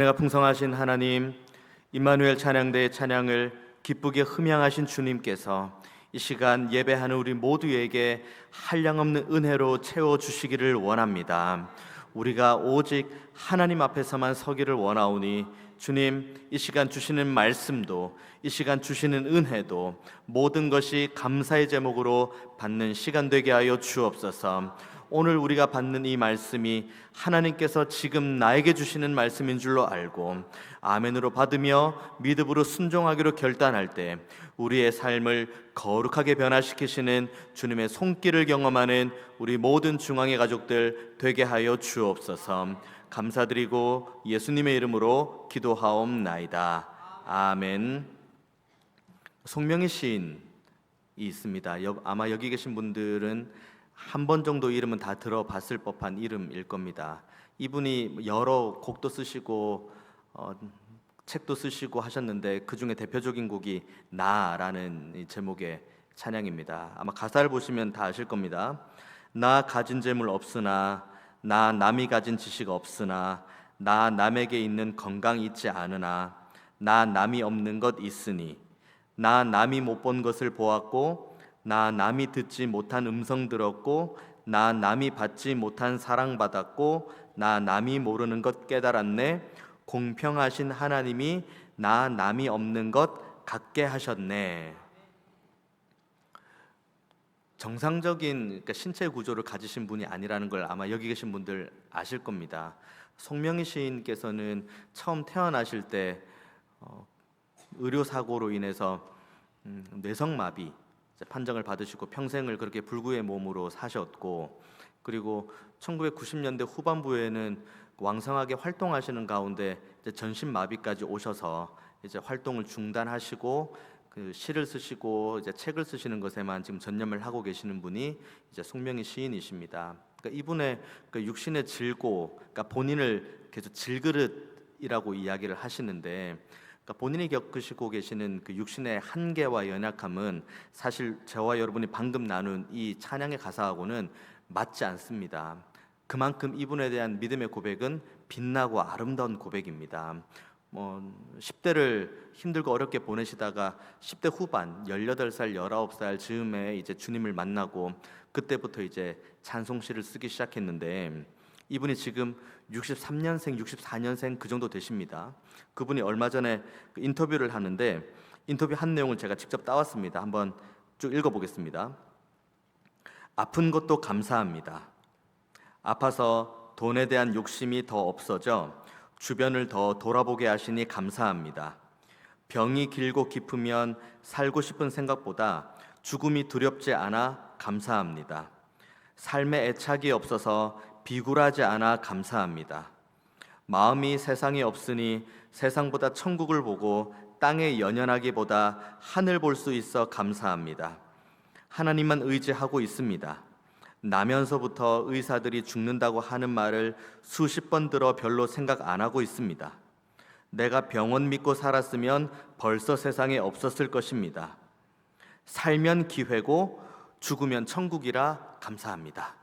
은혜가 풍성하신 하나님, 임마누엘 찬양대의 찬양을 기쁘게 흠양하신 주님께서 이 시간 예배하는 우리 모두에게 한량없는 은혜로 채워주시기를 원합니다. 우리가 오직 하나님 앞에서만 서기를 원하오니 주님, 이 시간 주시는 말씀도, 이 시간 주시는 은혜도 모든 것이 감사의 제목으로 받는 시간 되게 하여 주옵소서. 오늘 우리가 받는 이 말씀이 하나님께서 지금 나에게 주시는 말씀인 줄로 알고 아멘으로 받으며 믿음으로 순종하기로 결단할 때 우리의 삶을 거룩하게 변화시키시는 주님의 손길을 경험하는 우리 모든 중앙의 가족들 되게 하여 주옵소서. 감사드리고 예수님의 이름으로 기도하옵나이다. 아멘. 송명희 시인이 있습니다. 아마 여기 계신 분들은 한 번 정도 이름은 다 들어봤을 법한 이름일 겁니다. 이분이 여러 곡도 쓰시고 책도 쓰시고 하셨는데 그 중에 대표적인 곡이 나라는 제목의 찬양입니다. 아마 가사를 보시면 다 아실 겁니다. 나 가진 재물 없으나, 나 남이 가진 지식 없으나, 나 남에게 있는 건강 있지 않으나, 나 남이 없는 것 있으니, 나 남이 못 본 것을 보았고, 나 남이 듣지 못한 음성 들었고, 나 남이 받지 못한 사랑 받았고, 나 남이 모르는 것 깨달았네. 공평하신 하나님이 나 남이 없는 것 갖게 하셨네. 정상적인 신체 구조를 가지신 분이 아니라는 걸 아마 여기 계신 분들 아실 겁니다. 송명희 시인께서는 처음 태어나실 때 의료 사고로 인해서 뇌성마비 판정을 받으시고 평생을 그렇게 불구의 몸으로 사셨고, 그리고 1990년대 후반부에는 왕성하게 활동하시는 가운데 이제 전신마비까지 오셔서 이제 활동을 중단하시고 그 시를 쓰시고 이제 책을 쓰시는 것에만 지금 전념을 하고 계시는 분이 이제 송명희 시인이십니다. 그러니까 이분의 그 육신의 질고, 그러니까 본인을 계속 질그릇이라고 이야기를 하시는데, 본인이 겪으시고 계시는 그 육신의 한계와 연약함은 사실 저와 여러분이 방금 나눈 이 찬양의 가사하고는 맞지 않습니다. 그만큼 이분에 대한 믿음의 고백은 빛나고 아름다운 고백입니다. 10대를 힘들고 어렵게 보내시다가 10대 후반 18살, 19살 즈음에 이제 주님을 만나고 그때부터 이제 찬송시를 쓰기 시작했는데, 이분이 지금 63년생, 64년생 그 정도 되십니다. 그분이 얼마 전에 인터뷰를 하는데 인터뷰 한 내용을 제가 직접 따왔습니다. 한번 쭉 읽어보겠습니다. 아픈 것도 감사합니다. 아파서 돈에 대한 욕심이 더 없어져 주변을 더 돌아보게 하시니 감사합니다. 병이 길고 깊으면 살고 싶은 생각보다 죽음이 두렵지 않아 감사합니다. 삶에 애착이 없어서 비굴하지 않아 감사합니다. 마음이 세상에 없으니 세상보다 천국을 보고 땅에 연연하기보다 하늘 볼 수 있어 감사합니다. 하나님만 의지하고 있습니다. 나면서부터 의사들이 죽는다고 하는 말을 수십 번 들어 별로 생각 안 하고 있습니다. 내가 병원 믿고 살았으면 벌써 세상에 없었을 것입니다. 살면 기회고 죽으면 천국이라 감사합니다.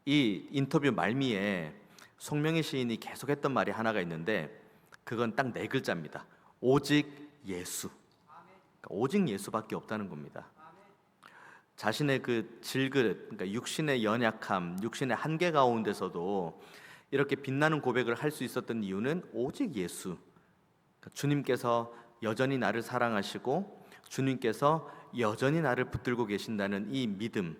이 인터뷰 말미에 송명희 시인이 계속했던 말이 하나가 있는데, 그건 딱 4글자입니다. 오직 예수. 그러니까 오직 예수밖에 없다는 겁니다. 자신의 그 질그릇, 그러니까 육신의 연약함, 육신의 한계 가운데서도 이렇게 빛나는 고백을 할 수 있었던 이유는 오직 예수. 그러니까 주님께서 여전히 나를 사랑하시고 주님께서 여전히 나를 붙들고 계신다는 이 믿음,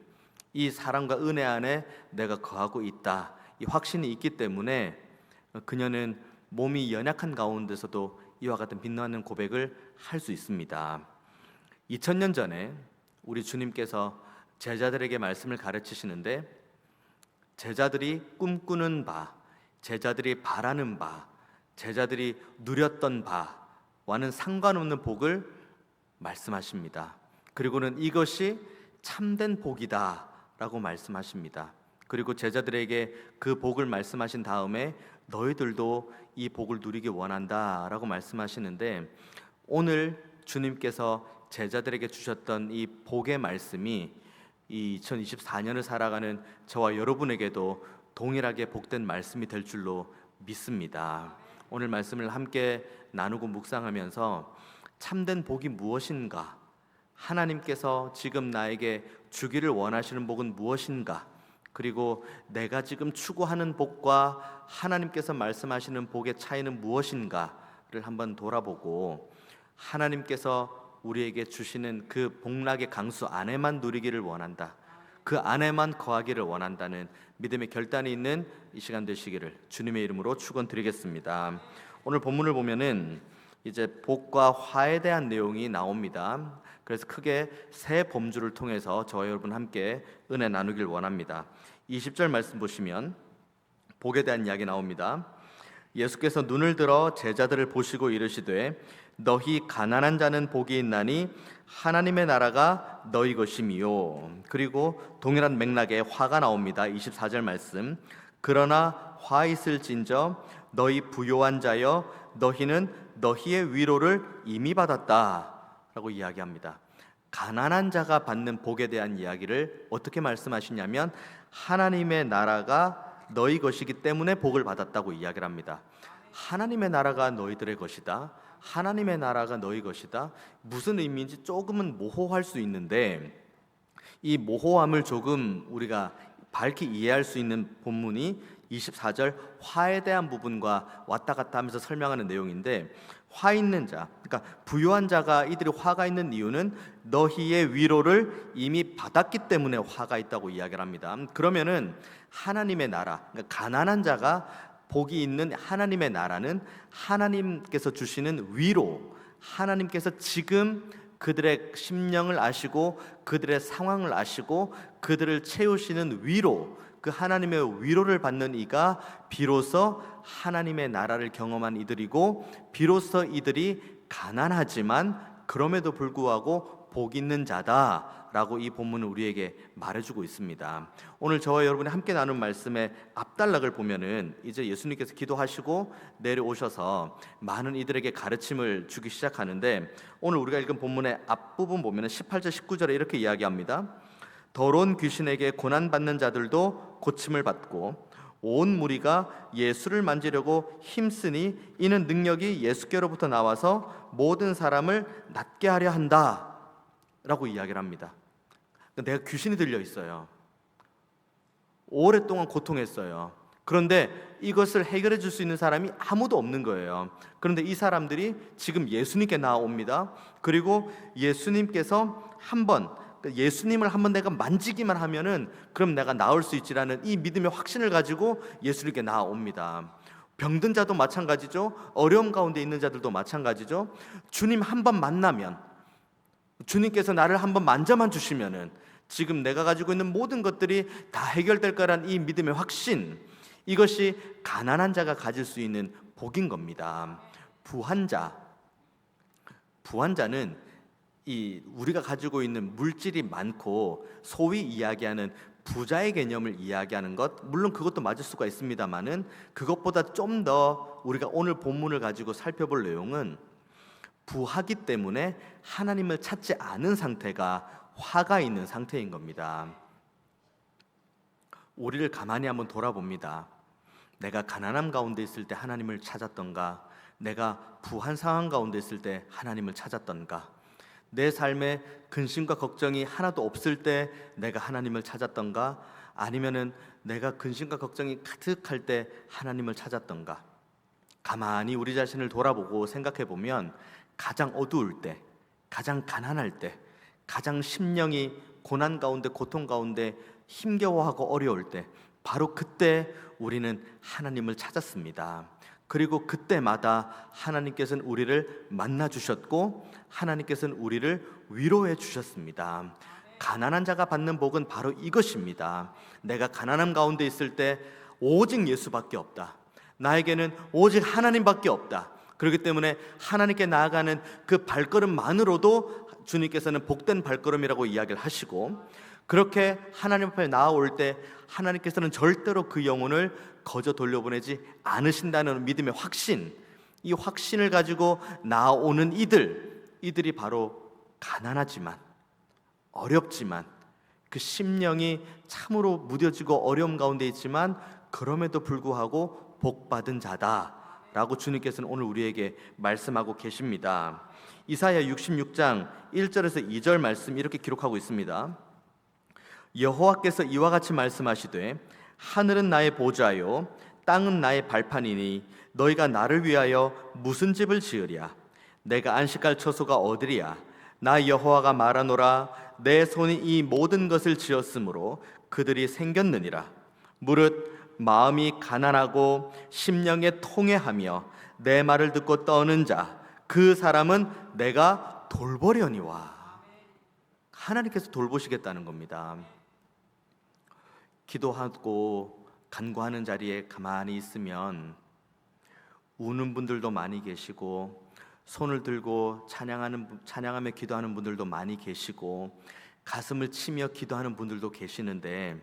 이 사랑과 은혜 안에 내가 거하고 있다, 이 확신이 있기 때문에 그녀는 몸이 연약한 가운데서도 이와 같은 빛나는 고백을 할 수 있습니다. 2000년 전에 우리 주님께서 제자들에게 말씀을 가르치시는데, 제자들이 꿈꾸는 바, 제자들이 바라는 바, 제자들이 누렸던 바와는 상관없는 복을 말씀하십니다. 그리고는 이것이 참된 복이다 라고 말씀하십니다. 그리고 제자들에게 그 복을 말씀하신 다음에 너희들도 이 복을 누리기 원한다 라고 말씀하시는데, 오늘 주님께서 제자들에게 주셨던 이 복의 말씀이 이 2024년을 살아가는 저와 여러분에게도 동일하게 복된 말씀이 될 줄로 믿습니다. 오늘 말씀을 함께 나누고 묵상하면서 참된 복이 무엇인가? 하나님께서 지금 나에게 주기를 원하시는 복은 무엇인가? 그리고 내가 지금 추구하는 복과 하나님께서 말씀하시는 복의 차이는 무엇인가를 한번 돌아보고 하나님께서 우리에게 주시는 그 복락의 강수 안에만 누리기를 원한다, 그 안에만 거하기를 원한다는 믿음의 결단이 있는 이 시간 되시기를 주님의 이름으로 축원드리겠습니다. 오늘 본문을 보면은 이제 복과 화에 대한 내용이 나옵니다. 그래서 크게 세 범주를 통해서 저와 여러분 함께 은혜 나누길 원합니다. 20절 말씀 보시면 복에 대한 이야기 나옵니다. 예수께서 눈을 들어 제자들을 보시고 이르시되 너희 가난한 자는 복이 있나니 하나님의 나라가 너희 것임이요. 그리고 동일한 맥락에 화가 나옵니다. 24절 말씀. 그러나 화 있을진저 너희 부요한 자여 너희는 너희의 위로를 이미 받았다 라고 이야기합니다. 가난한 자가 받는 복에 대한 이야기를 어떻게 말씀하시냐면 하나님의 나라가 너희 것이기 때문에 복을 받았다고 이야기를 합니다. 하나님의 나라가 너희들의 것이다, 하나님의 나라가 너희 것이다, 무슨 의미인지 조금은 모호할 수 있는데 이 모호함을 조금 우리가 밝게 이해할 수 있는 본문이 24절 화에 대한 부분과 왔다 갔다 하면서 설명하는 내용인데, 화 있는 자, 그러니까 부유한 자가 이들이 화가 있는 이유는 너희의 위로를 이미 받았기 때문에 화가 있다고 이야기를 합니다. 그러면은 하나님의 나라, 그러니까 가난한 자가 복이 있는 하나님의 나라는 하나님께서 주시는 위로, 하나님께서 지금 그들의 심령을 아시고 그들의 상황을 아시고 그들을 채우시는 위로, 그 하나님의 위로를 받는 이가 비로소 하나님의 나라를 경험한 이들이고, 비로소 이들이 가난하지만 그럼에도 불구하고 복 있는 자다라고 이 본문은 우리에게 말해주고 있습니다. 오늘 저와 여러분이 함께 나눈 말씀의 앞단락을 보면은 이제 예수님께서 기도하시고 내려오셔서 많은 이들에게 가르침을 주기 시작하는데, 오늘 우리가 읽은 본문의 앞부분 보면은 18절 19절에 이렇게 이야기합니다. 더러운 귀신에게 고난받는 자들도 고침을 받고 온 무리가 예수를 만지려고 힘쓰니 이는 능력이 예수께로부터 나와서 모든 사람을 낫게 하려 한다 라고 이야기를 합니다. 내가 귀신이 들려 있어요. 오랫동안 고통했어요. 그런데 이것을 해결해 줄 수 있는 사람이 아무도 없는 거예요. 그런데 이 사람들이 지금 예수님께 나옵니다. 그리고 예수님께서 예수님을 한번 내가 만지기만 하면은 그럼 내가 나을 수 있지라는 이 믿음의 확신을 가지고 예수님께 나옵니다. 병든 자도 마찬가지죠. 어려움 가운데 있는 자들도 마찬가지죠. 주님 한번 만나면, 주님께서 나를 한번 만져만 주시면은 지금 내가 가지고 있는 모든 것들이 다 해결될 거란 이 믿음의 확신, 이것이 가난한 자가 가질 수 있는 복인 겁니다. 부한 자는 이 우리가 가지고 있는 물질이 많고 소위 이야기하는 부자의 개념을 이야기하는 것, 물론 그것도 맞을 수가 있습니다만은 그것보다 좀 더 우리가 오늘 본문을 가지고 살펴볼 내용은 부하기 때문에 하나님을 찾지 않은 상태가 화가 있는 상태인 겁니다. 우리를 가만히 한번 돌아봅니다. 내가 가난함 가운데 있을 때 하나님을 찾았던가, 내가 부한 상황 가운데 있을 때 하나님을 찾았던가, 내 삶에 근심과 걱정이 하나도 없을 때 내가 하나님을 찾았던가, 아니면은 내가 근심과 걱정이 가득할 때 하나님을 찾았던가. 가만히 우리 자신을 돌아보고 생각해 보면 가장 어두울 때, 가장 가난할 때, 가장 심령이 고난 가운데, 고통 가운데 힘겨워하고 어려울 때, 바로 그때 우리는 하나님을 찾았습니다. 그리고 그때마다 하나님께서는 우리를 만나 주셨고 하나님께서는 우리를 위로해 주셨습니다. 가난한 자가 받는 복은 바로 이것입니다. 내가 가난함 가운데 있을 때 오직 예수밖에 없다, 나에게는 오직 하나님밖에 없다. 그렇기 때문에 하나님께 나아가는 그 발걸음만으로도 주님께서는 복된 발걸음이라고 이야기를 하시고, 그렇게 하나님 앞에 나아올 때 하나님께서는 절대로 그 영혼을 거저 돌려보내지 않으신다는 믿음의 확신, 이 확신을 가지고 나오는 이들이 바로 가난하지만, 어렵지만, 그 심령이 참으로 무뎌지고 어려움 가운데 있지만 그럼에도 불구하고 복 받은 자다라고 주님께서는 오늘 우리에게 말씀하고 계십니다. 이사야 66장 1절에서 2절 말씀 이렇게 기록하고 있습니다. 여호와께서 이와 같이 말씀하시되 하늘은 나의 보좌요 땅은 나의 발판이니 너희가 나를 위하여 무슨 집을 지으랴? 내가 안식할 처소가 어디랴? 나 여호와가 말하노라. 내 손이 이 모든 것을 지었으므로 그들이 생겼느니라. 무릇 마음이 가난하고 심령에 통회하며 내 말을 듣고 떠는 자 그 사람은 내가 돌보려니와. 하나님께서 돌보시겠다는 겁니다. 기도하고 간구하는 자리에 가만히 있으면 우는 분들도 많이 계시고 손을 들고 찬양하며 기도하는 분들도 많이 계시고 가슴을 치며 기도하는 분들도 계시는데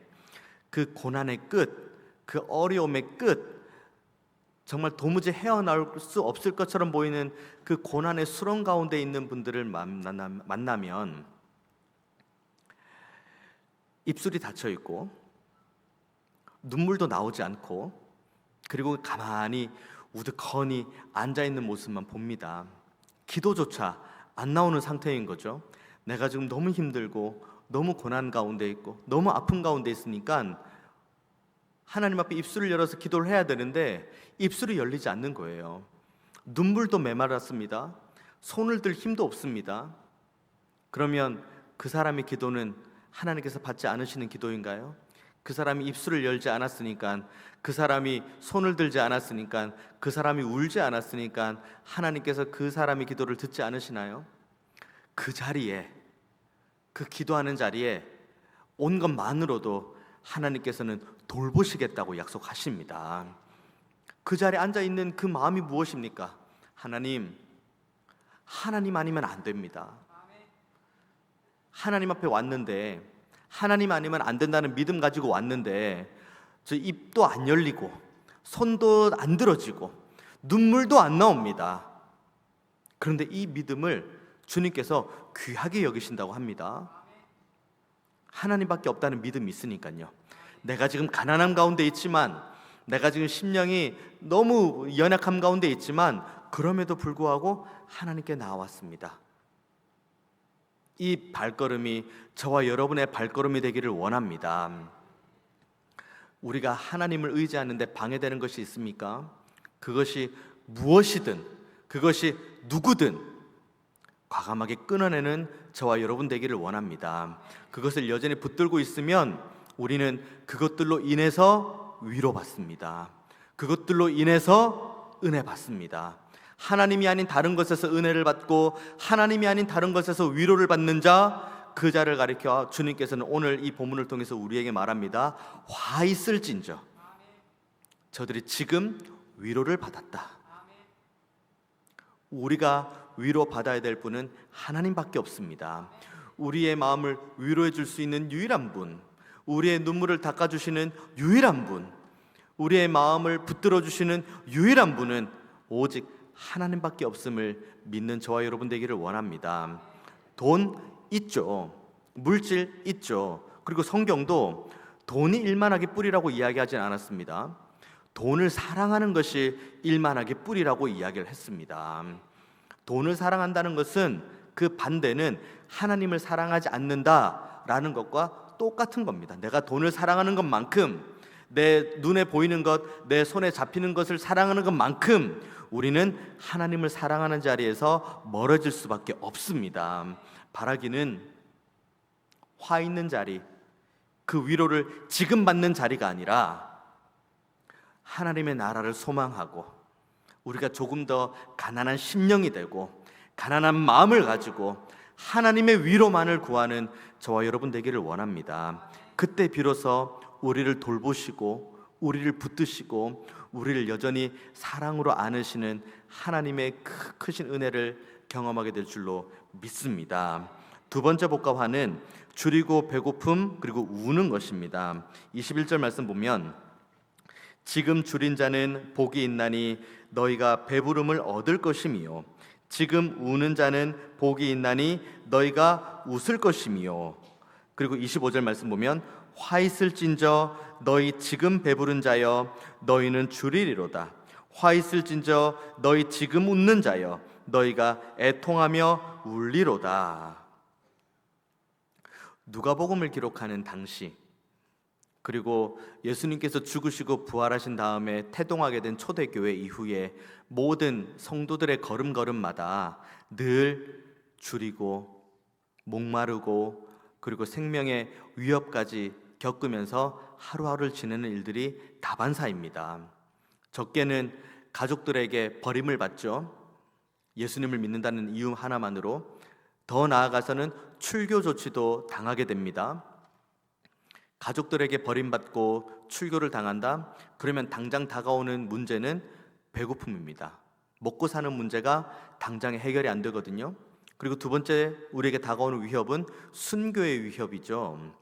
그 고난의 끝, 그 어려움의 끝, 정말 도무지 헤어나올 수 없을 것처럼 보이는 그 고난의 수렁 가운데 있는 분들을 만나면 입술이 닫혀 있고 눈물도 나오지 않고 그리고 가만히 우두커니 앉아있는 모습만 봅니다. 기도조차 안 나오는 상태인 거죠. 내가 지금 너무 힘들고 너무 고난 가운데 있고 너무 아픈 가운데 있으니까 하나님 앞에 입술을 열어서 기도를 해야 되는데 입술이 열리지 않는 거예요. 눈물도 메말랐습니다. 손을 들 힘도 없습니다. 그러면 그 사람의 기도는 하나님께서 받지 않으시는 기도인가요? 그 사람이 입술을 열지 않았으니까, 그 사람이 손을 들지 않았으니까, 그 사람이 울지 않았으니까 하나님께서 그 사람의 기도를 듣지 않으시나요? 그 자리에, 그 기도하는 자리에 온 것만으로도 하나님께서는 돌보시겠다고 약속하십니다. 그 자리에 앉아있는 그 마음이 무엇입니까? 하나님 아니면 안 됩니다. 하나님 앞에 왔는데 하나님 아니면 안 된다는 믿음 가지고 왔는데 저 입도 안 열리고 손도 안 들어지고 눈물도 안 나옵니다. 그런데 이 믿음을 주님께서 귀하게 여기신다고 합니다. 하나님밖에 없다는 믿음이 있으니까요. 내가 지금 가난함 가운데 있지만, 내가 지금 심령이 너무 연약함 가운데 있지만 그럼에도 불구하고 하나님께 나왔습니다. 이 발걸음이 저와 여러분의 발걸음이 되기를 원합니다. 우리가 하나님을 의지하는데 방해되는 것이 있습니까? 그것이 무엇이든, 그것이 누구든 과감하게 끊어내는 저와 여러분 되기를 원합니다. 그것을 여전히 붙들고 있으면 우리는 그것들로 인해서 위로받습니다. 그것들로 인해서 은혜 받습니다. 하나님이 아닌 다른 것에서 은혜를 받고 하나님이 아닌 다른 것에서 위로를 받는 자, 그 자를 가리켜 주님께서는 오늘 이 본문을 통해서 우리에게 말합니다. 화 있을진저 저들이 지금 위로를 받았다. 우리가 위로받아야 될 분은 하나님밖에 없습니다. 우리의 마음을 위로해 줄 수 있는 유일한 분, 우리의 눈물을 닦아주시는 유일한 분, 우리의 마음을 붙들어 주시는 유일한 분은 오직 하나님밖에 없음을 믿는 저와 여러분 되기를 원합니다. 돈 있죠. 물질 있죠. 그리고 성경도 돈이 일만하게 뿌리라고 이야기하진 않았습니다. 돈을 사랑하는 것이 일만하게 뿌리라고 이야기를 했습니다. 돈을 사랑한다는 것은 그 반대는 하나님을 사랑하지 않는다라는 것과 똑같은 겁니다. 내가 돈을 사랑하는 것만큼, 내 눈에 보이는 것, 내 손에 잡히는 것을 사랑하는 것만큼 우리는 하나님을 사랑하는 자리에서 멀어질 수밖에 없습니다. 바라기는 화 있는 자리, 그 위로를 지금 받는 자리가 아니라 하나님의 나라를 소망하고 우리가 조금 더 가난한 심령이 되고 가난한 마음을 가지고 하나님의 위로만을 구하는 저와 여러분 되기를 원합니다. 그때 비로소 우리를 돌보시고 우리를 붙드시고 우리를 여전히 사랑으로 안으시는 하나님의 크신 은혜를 경험하게 될 줄로 믿습니다. 두 번째 복과화는 줄이고 배고픔 그리고 우는 것입니다. 21절 말씀 보면 지금 줄인 자는 복이 있나니 너희가 배부름을 얻을 것이며 지금 우는 자는 복이 있나니 너희가 웃을 것이며 그리고 25절 말씀 보면 화 있을진저 너희 지금 배부른 자여 너희는 줄이리로다. 화 있을진저 너희 지금 웃는 자여 너희가 애통하며 울리로다. 누가복음을 기록하는 당시, 그리고 예수님께서 죽으시고 부활하신 다음에 태동하게 된 초대교회 이후에 모든 성도들의 걸음걸음마다 늘 줄이고 목마르고 그리고 생명의 위협까지 겪으면서 하루하루를 지내는 일들이 다반사입니다. 적게는 가족들에게 버림을 받죠. 예수님을 믿는다는 이유 하나만으로. 더 나아가서는 출교 조치도 당하게 됩니다. 가족들에게 버림받고 출교를 당한다? 그러면 당장 다가오는 문제는 배고픔입니다. 먹고 사는 문제가 당장 해결이 안 되거든요. 그리고 두 번째 우리에게 다가오는 위협은 순교의 위협이죠.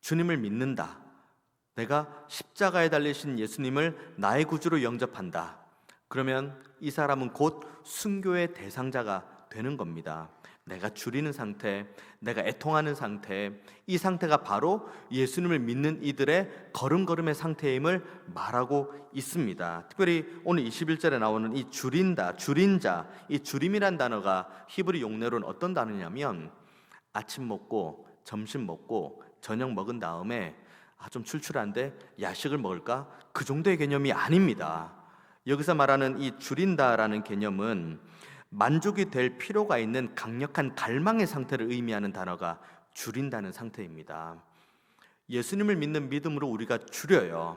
주님을 믿는다. 내가 십자가에 달리신 예수님을 나의 구주로 영접한다. 그러면 이 사람은 곧 순교의 대상자가 되는 겁니다. 내가 줄이는 상태, 내가 애통하는 상태, 이 상태가 바로 예수님을 믿는 이들의 걸음걸음의 상태임을 말하고 있습니다. 특별히 오늘 21절에 나오는 이 줄인다, 줄인 자, 이 줄임이란 단어가 히브리 용례로는 어떤 단어냐면 아침 먹고 점심 먹고 저녁 먹은 다음에 좀 출출한데 야식을 먹을까? 그 정도의 개념이 아닙니다. 여기서 말하는 이 줄인다라는 개념은 만족이 될 필요가 있는 강력한 갈망의 상태를 의미하는 단어가 줄인다는 상태입니다. 예수님을 믿는 믿음으로 우리가 줄여요.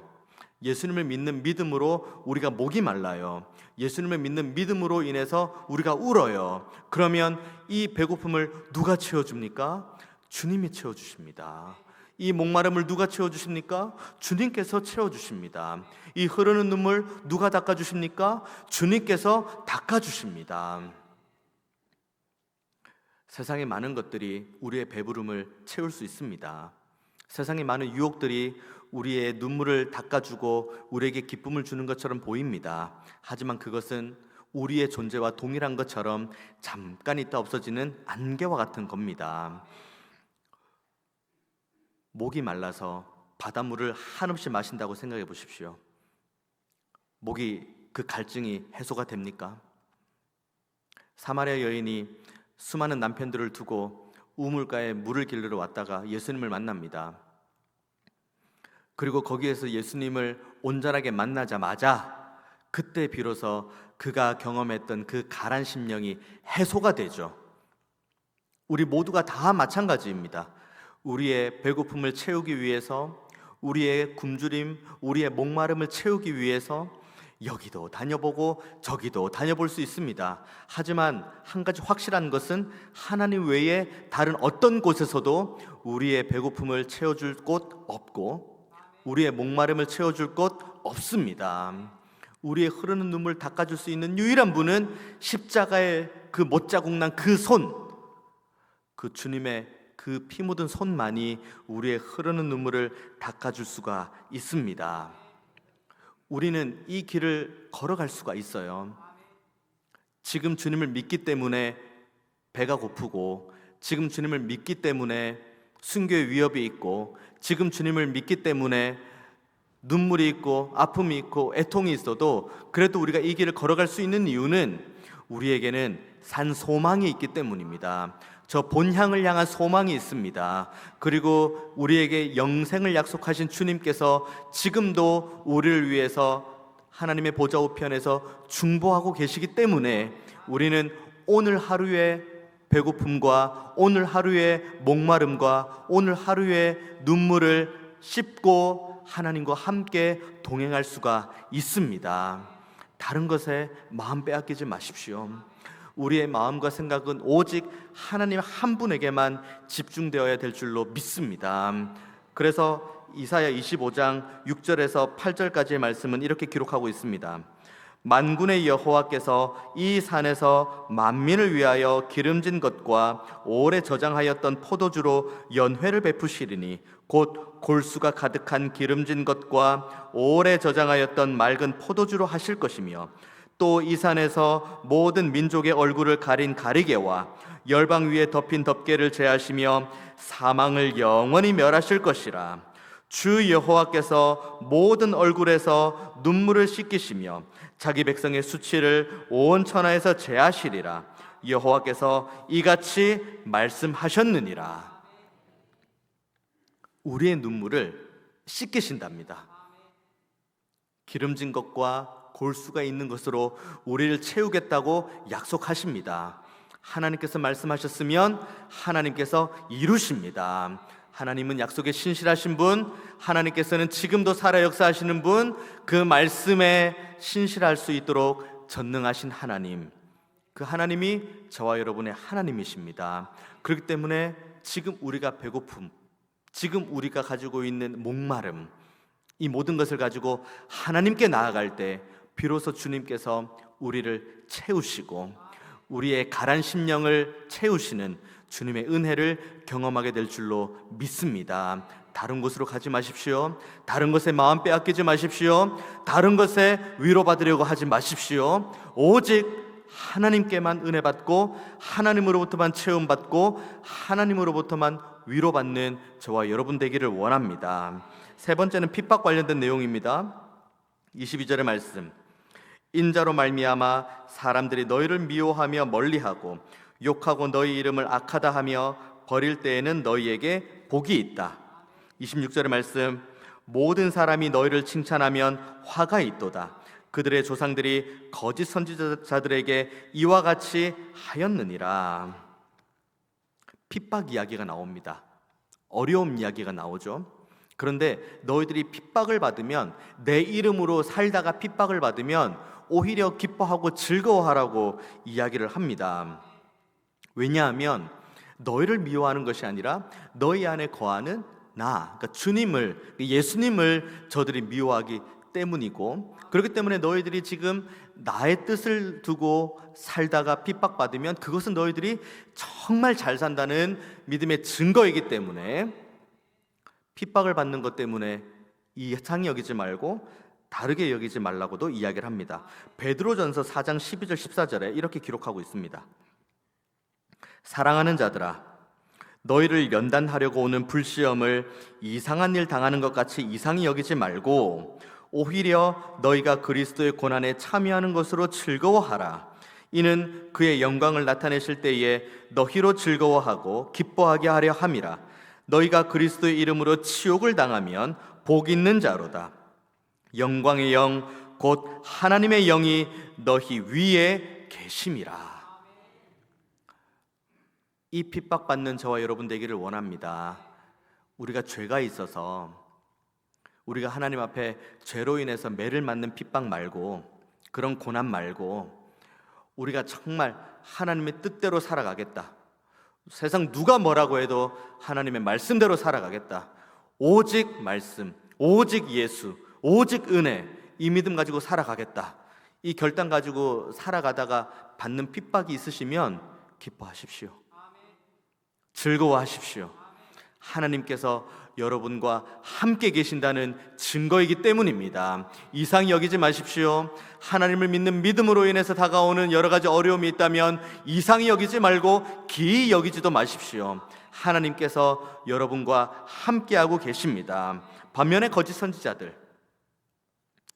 예수님을 믿는 믿음으로 우리가 목이 말라요. 예수님을 믿는 믿음으로 인해서 우리가 울어요. 그러면 이 배고픔을 누가 채워줍니까? 주님이 채워주십니다. 이 목마름을 누가 채워주십니까? 주님께서 채워주십니다. 이 흐르는 눈물 누가 닦아주십니까? 주님께서 닦아주십니다. 세상의 많은 것들이 우리의 배부름을 채울 수 있습니다. 세상의 많은 유혹들이 우리의 눈물을 닦아주고 우리에게 기쁨을 주는 것처럼 보입니다. 하지만 그것은 우리의 존재와 동일한 것처럼 잠깐 있다 없어지는 안개와 같은 겁니다. 목이 말라서 바닷물을 한없이 마신다고 생각해 보십시오. 목이 그 갈증이 해소가 됩니까? 사마리아 여인이 수많은 남편들을 두고 우물가에 물을 길르러 왔다가 예수님을 만납니다. 그리고 거기에서 예수님을 온전하게 만나자마자 그때 비로소 그가 경험했던 그 가란 심령이 해소가 되죠. 우리 모두가 다 마찬가지입니다. 우리의 배고픔을 채우기 위해서, 우리의 굶주림, 우리의 목마름을 채우기 위해서 여기도 다녀보고 저기도 다녀볼 수 있습니다. 하지만 한 가지 확실한 것은 하나님 외에 다른 어떤 곳에서도 우리의 배고픔을 채워줄 곳 없고 우리의 목마름을 채워줄 곳 없습니다. 우리의 흐르는 눈물 닦아줄 수 있는 유일한 분은 십자가의 그 못자국 난 그 손, 그 주님의 그 피 묻은 손만이 우리의 흐르는 눈물을 닦아줄 수가 있습니다. 우리는 이 길을 걸어갈 수가 있어요. 지금 주님을 믿기 때문에 배가 고프고, 지금 주님을 믿기 때문에 순교의 위협이 있고, 지금 주님을 믿기 때문에 눈물이 있고 아픔이 있고 애통이 있어도 그래도 우리가 이 길을 걸어갈 수 있는 이유는 우리에게는 산 소망이 있기 때문입니다. 저 본향을 향한 소망이 있습니다. 그리고 우리에게 영생을 약속하신 주님께서 지금도 우리를 위해서 하나님의 보좌 우편에서 중보하고 계시기 때문에 우리는 오늘 하루의 배고픔과 오늘 하루의 목마름과 오늘 하루의 눈물을 씹고 하나님과 함께 동행할 수가 있습니다. 다른 것에 마음 빼앗기지 마십시오. 우리의 마음과 생각은 오직 하나님 한 분에게만 집중되어야 될 줄로 믿습니다. 그래서 이사야 25장 6절에서 8절까지의 말씀은 이렇게 기록하고 있습니다. 만군의 여호와께서 이 산에서 만민을 위하여 기름진 것과 오래 저장하였던 포도주로 연회를 베푸시리니 곧 골수가 가득한 기름진 것과 오래 저장하였던 맑은 포도주로 하실 것이며 또 이 산에서 모든 민족의 얼굴을 가린 가리개와 열방 위에 덮인 덮개를 제하시며 사망을 영원히 멸하실 것이라. 주 여호와께서 모든 얼굴에서 눈물을 씻기시며 자기 백성의 수치를 온 천하에서 제하시리라. 여호와께서 이같이 말씀하셨느니라. 우리의 눈물을 씻기신답니다. 기름진 것과 골수가 있는 것으로 우리를 채우겠다고 약속하십니다. 하나님께서 말씀하셨으면 하나님께서 이루십니다. 하나님은 약속에 신실하신 분, 하나님께서는 지금도 살아 역사하시는 분, 그 말씀에 신실할 수 있도록 전능하신 하나님, 그 하나님이 저와 여러분의 하나님이십니다. 그렇기 때문에 지금 우리가 배고픔, 지금 우리가 가지고 있는 목마름, 이 모든 것을 가지고 하나님께 나아갈 때 비로소 주님께서 우리를 채우시고 우리의 가란 심령을 채우시는 주님의 은혜를 경험하게 될 줄로 믿습니다. 다른 곳으로 가지 마십시오. 다른 것에 마음 빼앗기지 마십시오. 다른 것에 위로받으려고 하지 마십시오. 오직 하나님께만 은혜 받고 하나님으로부터만 체험 받고 하나님으로부터만 위로받는 저와 여러분 되기를 원합니다. 세 번째는 핍박 관련된 내용입니다. 22절의 말씀. 인자로 말미암아 사람들이 너희를 미워하며 멀리하고 욕하고 너희 이름을 악하다 하며 버릴 때에는 너희에게 복이 있다. 26절의 말씀. 모든 사람이 너희를 칭찬하면 화가 있도다. 그들의 조상들이 거짓 선지자들에게 이와 같이 하였느니라. 핍박 이야기가 나옵니다. 어려움 이야기가 나오죠. 그런데 너희들이 핍박을 받으면, 내 이름으로 살다가 핍박을 받으면 오히려 기뻐하고 즐거워하라고 이야기를 합니다. 왜냐하면 너희를 미워하는 것이 아니라 너희 안에 거하는 나, 그러니까 주님을, 예수님을 저들이 미워하기 때문이고, 그렇기 때문에 너희들이 지금 나의 뜻을 두고 살다가 핍박받으면 그것은 너희들이 정말 잘 산다는 믿음의 증거이기 때문에 핍박을 받는 것 때문에 이상히 여기지 말고 다르게 여기지 말라고도 이야기를 합니다. 베드로전서 4장 12절 14절에 이렇게 기록하고 있습니다. 사랑하는 자들아, 너희를 연단하려고 오는 불시험을 이상한 일 당하는 것 같이 이상히 여기지 말고 오히려 너희가 그리스도의 고난에 참여하는 것으로 즐거워하라. 이는 그의 영광을 나타내실 때에 너희로 즐거워하고 기뻐하게 하려 함이라. 너희가 그리스도의 이름으로 치욕을 당하면 복 있는 자로다. 영광의 영 곧 하나님의 영이 너희 위에 계심이라. 이 핍박받는 저와 여러분 되기를 원합니다. 우리가 죄가 있어서 우리가 하나님 앞에 죄로 인해서 매를 맞는 핍박 말고, 그런 고난 말고, 우리가 정말 하나님의 뜻대로 살아가겠다, 세상 누가 뭐라고 해도 하나님의 말씀대로 살아가겠다, 오직 말씀, 오직 예수, 오직 은혜, 이 믿음 가지고 살아가겠다, 이 결단 가지고 살아가다가 받는 핍박이 있으시면 기뻐하십시오. 즐거워하십시오. 하나님께서 여러분과 함께 계신다는 증거이기 때문입니다. 이상히 여기지 마십시오. 하나님을 믿는 믿음으로 인해서 다가오는 여러 가지 어려움이 있다면 이상히 여기지 말고 기이 여기지도 마십시오. 하나님께서 여러분과 함께하고 계십니다. 반면에 거짓 선지자들,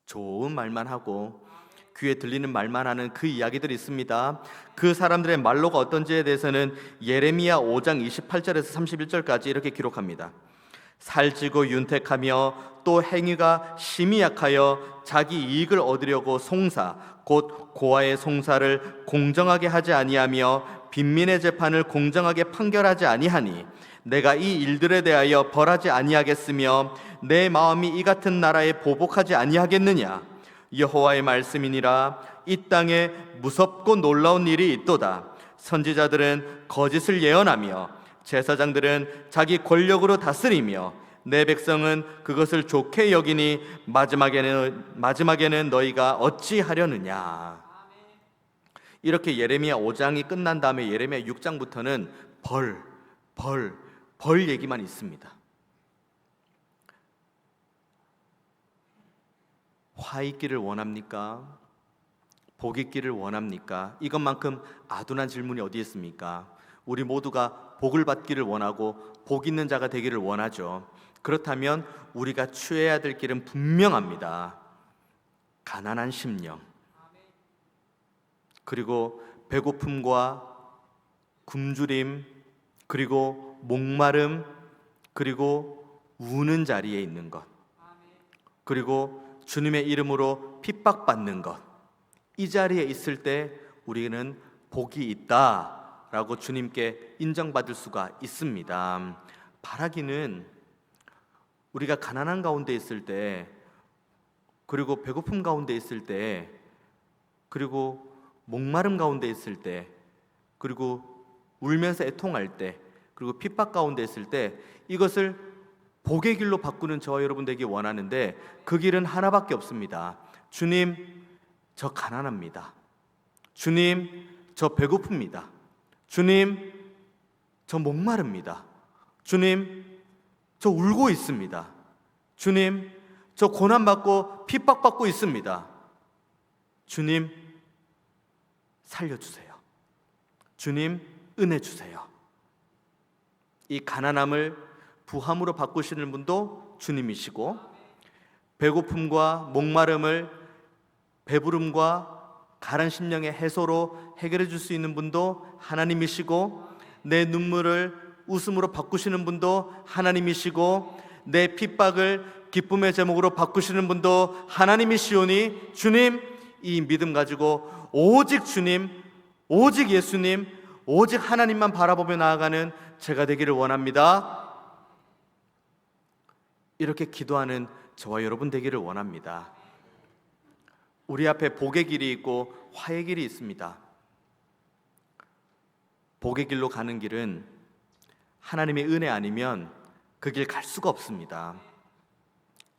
좋은 말만 하고 귀에 들리는 말만 하는 그 이야기들이 있습니다. 그 사람들의 말로가 어떤지에 대해서는 예레미야 5장 28절에서 31절까지 이렇게 기록합니다. 살찌고 윤택하며 또 행위가 심히 약하여 자기 이익을 얻으려고 송사 곧 고아의 송사를 공정하게 하지 아니하며 빈민의 재판을 공정하게 판결하지 아니하니 내가 이 일들에 대하여 벌하지 아니하겠으며 내 마음이 이 같은 나라에 보복하지 아니하겠느냐. 여호와의 말씀이니라. 이 땅에 무섭고 놀라운 일이 있도다. 선지자들은 거짓을 예언하며 제사장들은 자기 권력으로 다스리며 내 백성은 그것을 좋게 여기니 마지막에는 너희가 어찌하려느냐. 이렇게 예레미야 5장이 끝난 다음에 예레미야 6장부터는 벌 얘기만 있습니다. 화 있기를 원합니까? 복 있기를 원합니까? 이것만큼 아둔한 질문이 어디 있습니까? 우리 모두가 복을 받기를 원하고 복 있는 자가 되기를 원하죠. 그렇다면 우리가 취해야 될 길은 분명합니다. 가난한 심령, 그리고 배고픔과 굶주림, 그리고 목마름, 그리고 우는 자리에 있는 것, 그리고 주님의 이름으로 핍박받는 것, 이 자리에 있을 때 우리는 복이 있다라고 주님께 인정받을 수가 있습니다. 바라기는 우리가 가난한 가운데 있을 때, 그리고 배고픔 가운데 있을 때, 그리고 목마름 가운데 있을 때, 그리고 울면서 애통할 때, 그리고 핍박 가운데 있을 때 이것을 복의 길로 바꾸는 저와 여러분 되기 원하는데 그 길은 하나밖에 없습니다. 주님, 저 가난합니다. 주님, 저 배고픕니다. 주님, 저 목마릅니다. 주님, 저 울고 있습니다. 주님, 저 고난받고 핍박받고 있습니다. 주님, 살려주세요. 주님, 은혜 주세요. 이 가난함을 부함으로 바꾸시는 분도 주님이시고, 배고픔과 목마름을 배부름과 가란 심령의 해소로 해결해 줄 수 있는 분도 하나님이시고, 내 눈물을 웃음으로 바꾸시는 분도 하나님이시고, 내 핍박을 기쁨의 제목으로 바꾸시는 분도 하나님이시오니, 주님, 이 믿음 가지고 오직 주님, 오직 예수님, 오직 하나님만 바라보며 나아가는 제가 되기를 원합니다. 이렇게 기도하는 저와 여러분 되기를 원합니다. 우리 앞에 복의 길이 있고 화의 길이 있습니다. 복의 길로 가는 길은 하나님의 은혜 아니면 그 길 갈 수가 없습니다.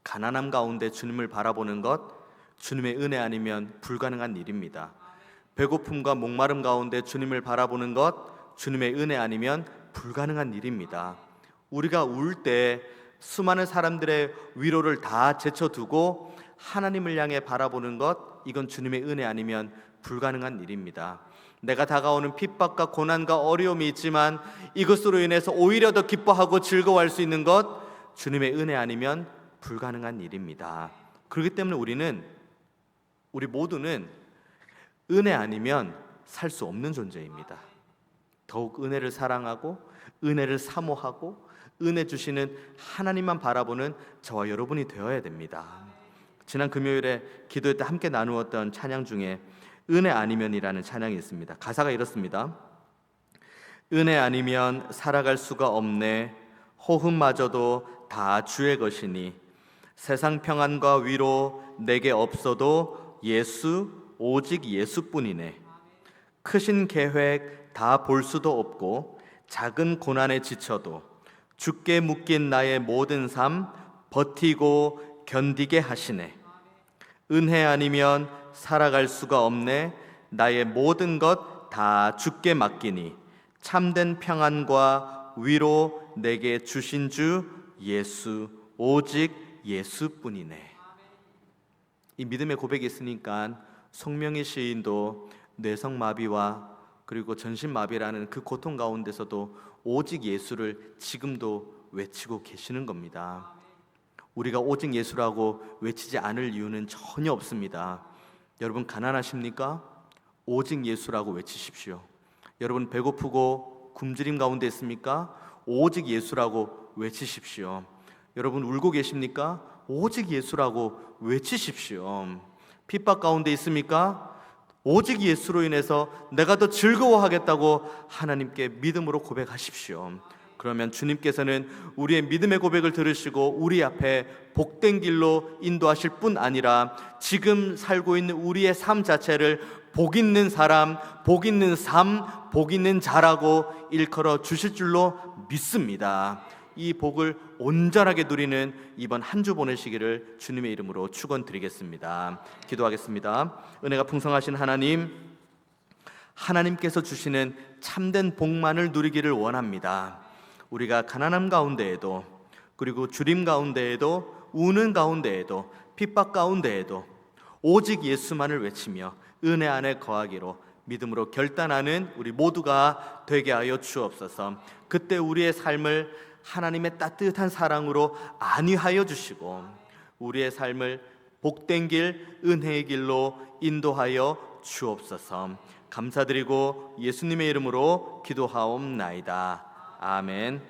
가난함 가운데 주님을 바라보는 것, 주님의 은혜 아니면 불가능한 일입니다. 배고픔과 목마름 가운데 주님을 바라보는 것, 주님의 은혜 아니면 불가능한 일입니다. 우리가 울 때 수많은 사람들의 위로를 다 제쳐두고 하나님을 향해 바라보는 것, 이건 주님의 은혜 아니면 불가능한 일입니다. 내가 다가오는 핍박과 고난과 어려움이 있지만 이것으로 인해서 오히려 더 기뻐하고 즐거워할 수 있는 것, 주님의 은혜 아니면 불가능한 일입니다. 그렇기 때문에 우리 모두는 은혜 아니면 살 수 없는 존재입니다. 더욱 은혜를 사랑하고 은혜를 사모하고 은혜 주시는 하나님만 바라보는 저와 여러분이 되어야 됩니다. 지난 금요일에 기도회 때 함께 나누었던 찬양 중에 은혜 아니면이라는 찬양이 있습니다. 가사가 이렇습니다. 은혜 아니면 살아갈 수가 없네. 호흡마저도 다 주의 것이니 세상 평안과 위로 내게 없어도 예수, 오직 예수뿐이네. 크신 계획 다 볼 수도 없고 작은 고난에 지쳐도 주께 묶인 나의 모든 삶 버티고 견디게 하시네. 은혜 아니면 살아갈 수가 없네. 나의 모든 것 다 주께 맡기니 참된 평안과 위로 내게 주신 주 예수, 오직 예수뿐이네. 이 믿음의 고백이 있으니까 송명희 시인도 뇌성마비와 그리고 전신마비라는 그 고통 가운데서도 오직 예수를 지금도 외치고 계시는 겁니다. 우리가 오직 예수라고 외치지 않을 이유는 전혀 없습니다. 여러분 가난하십니까? 오직 예수라고 외치십시오. 여러분 배고프고 굶주림 가운데 있습니까? 오직 예수라고 외치십시오. 여러분 울고 계십니까? 오직 예수라고 외치십시오. 핍박 가운데 있습니까? 오직 예수로 인해서 내가 더 즐거워하겠다고 하나님께 믿음으로 고백하십시오. 그러면 주님께서는 우리의 믿음의 고백을 들으시고 우리 앞에 복된 길로 인도하실 뿐 아니라 지금 살고 있는 우리의 삶 자체를 복 있는 사람, 복 있는 삶, 복 있는 자라고 일컬어 주실 줄로 믿습니다. 이 복을 온전하게 누리는 이번 한 주 보내시기를 주님의 이름으로 축원드리겠습니다. 기도하겠습니다. 은혜가 풍성하신 하나님, 하나님께서 주시는 참된 복만을 누리기를 원합니다. 우리가 가난함 가운데에도, 그리고 주림 가운데에도, 우는 가운데에도, 핍박 가운데에도 오직 예수만을 외치며 은혜 안에 거하기로 믿음으로 결단하는 우리 모두가 되게 하여 주옵소서. 그때 우리의 삶을 하나님의 따뜻한 사랑으로 안위하여 주시고 우리의 삶을 복된 길, 은혜의 길로 인도하여 주옵소서. 감사드리고 예수님의 이름으로 기도하옵나이다. 아멘.